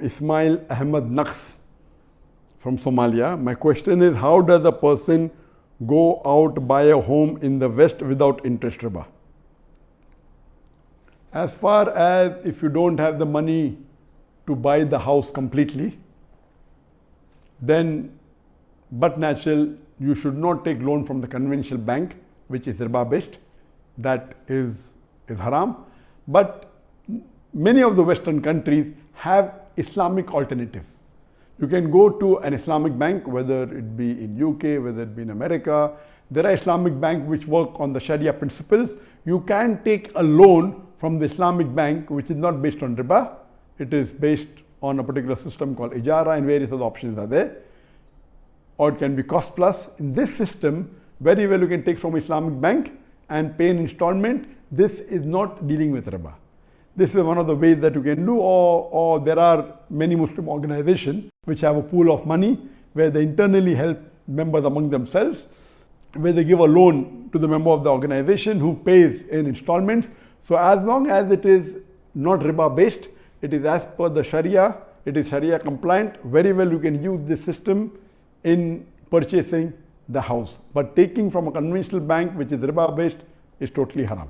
Ismail Ahmed Naqs from Somalia. My question is, how does a person go out buy a home in the West without interest riba? As far as if you don't have the money to buy the house completely, then but natural, you should not take loan from the conventional bank, which is riba based. That is haram. But many of the Western countries have Islamic alternatives. You can go to an Islamic bank, whether it be in UK, whether it be in America. There are Islamic banks which work on the Sharia principles. You can take a loan from the Islamic bank, which is not based on riba. It is based on a particular system called ijara, and various other options are there. Or it can be cost plus. In this system, very well you can take from Islamic bank and pay an installment. This is not dealing with riba. This is one of the ways that you can do, or there are many Muslim organizations which have a pool of money where they internally help members among themselves, where they give a loan to the member of the organization who pays in installments. So as long as it is not riba based, it is as per the Sharia, it is Sharia compliant, very well you can use this system in purchasing the house. But taking from a conventional bank which is riba based is totally haram.